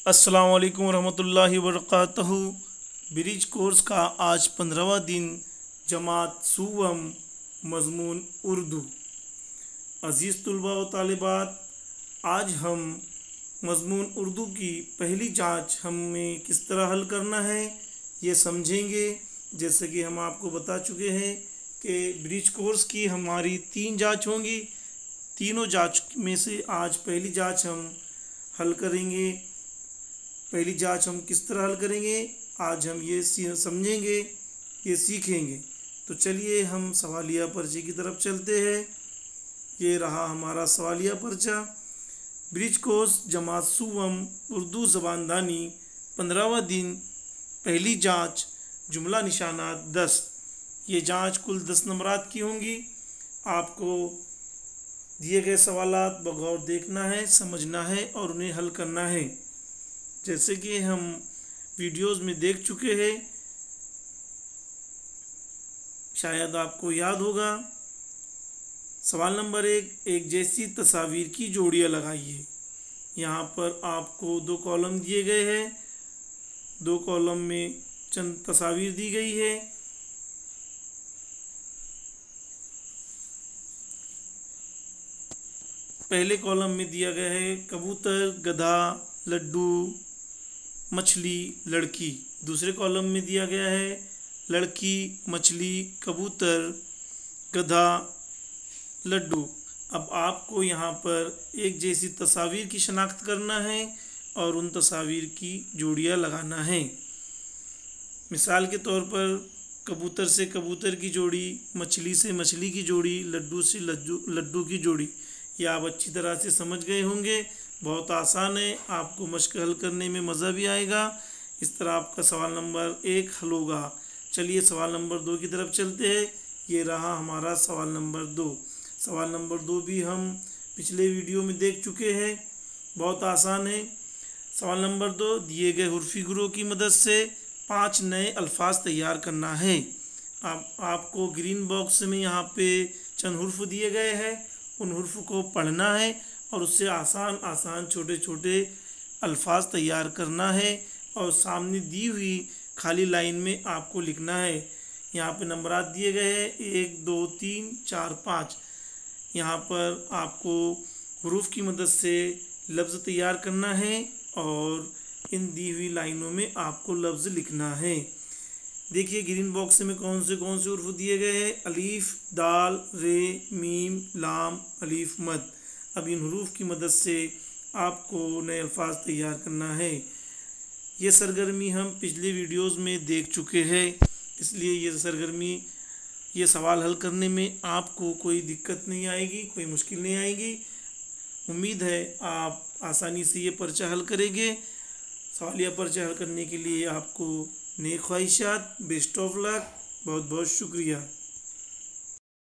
अस्सलाम वालेकुम रहमतुल्लाहि वबरकातुहू। ब्रिज कोर्स का आज 15वां दिन, जमात सूवम, मज़मून उर्दू। अज़ीज़ तुलबा व तालिबात, आज हम मज़मून उर्दू की पहली जांच हमें किस तरह हल करना है ये समझेंगे। जैसे कि हम आपको बता चुके हैं कि ब्रिज कोर्स की हमारी 3 जांच होंगी। तीनों जांच में से आज पहली जांच हम हल करेंगे। पहली जांच हम किस तरह हल करेंगे आज हम ये समझेंगे, ये सीखेंगे। तो चलिए हम सवालिया पर्चे की तरफ चलते हैं। ये रहा हमारा सवालिया पर्चा। ब्रिज कोर्स जमात सूवम उर्दू ज़बानदानी 15वां दिन, पहली जांच, जुमला निशानात 10। ये जांच कुल 10 नंबरात की होंगी। आपको दिए गए सवालात बगौर देखना है, समझना है और उन्हें हल करना है। जैसे कि हम वीडियोस में देख चुके हैं, शायद आपको याद होगा। सवाल नंबर 1, एक जैसी तस्वीर की जोड़ियाँ लगाइए। यहाँ पर आपको 2 कॉलम दिए गए हैं। 2 कॉलम में चंद तस्वीर दी गई है। पहले कॉलम में दिया गया है कबूतर, गधा, लड्डू, मछली, लड़की। दूसरे कॉलम में दिया गया है लड़की, मछली, कबूतर, गधा, लड्डू। अब आपको यहाँ पर एक जैसी तस्वीर की शनाख्त करना है और उन तस्वीर की जोड़ियाँ लगाना है। मिसाल के तौर पर कबूतर से कबूतर की जोड़ी, मछली से मछली की जोड़ी, लड्डू से लड्डू की जोड़ी। ये आप अच्छी तरह से समझ गए होंगे। बहुत आसान है, आपको मश्क हल करने में मज़ा भी आएगा। इस तरह आपका सवाल नंबर 1 हल होगा। चलिए सवाल नंबर 2 की तरफ चलते हैं। ये रहा हमारा सवाल नंबर 2। सवाल नंबर 2 भी हम पिछले वीडियो में देख चुके हैं। बहुत आसान है। सवाल नंबर 2, दिए गए हुर्फ़ी गुरों की मदद से 5 नए अल्फाज तैयार करना है। आपको ग्रीन बॉक्स में यहाँ पे चंद हुर्फ़ दिए गए हैं। उन हुर्फ़ को पढ़ना है और उससे आसान आसान छोटे छोटे अल्फाज तैयार करना है और सामने दी हुई खाली लाइन में आपको लिखना है। यहाँ पे नंबरात दिए गए हैं 1 2 3 4 5। यहाँ पर आपको हुरूफ की मदद से लफ्ज़ तैयार करना है और इन दी हुई लाइनों में आपको लफ्ज़ लिखना है। देखिए ग्रीन बॉक्स में कौन से हुरूफ दिए गए हैं। अलीफ, दाल, रे, मीम, लाम, अलीफ, मद। अब इन हुरूफ की मदद से आपको नए अल्फाज तैयार करना है। ये सरगर्मी हम पिछले वीडियोस में देख चुके हैं, इसलिए ये सरगर्मी, ये सवाल हल करने में आपको कोई दिक्कत नहीं आएगी, कोई मुश्किल नहीं आएगी। उम्मीद है आप आसानी से ये पर्चा हल करेंगे। सवालिया पर्चा हल करने के लिए आपको नेक ख्वाहिशात, बेस्ट ऑफ लक, बहुत बहुत शुक्रिया।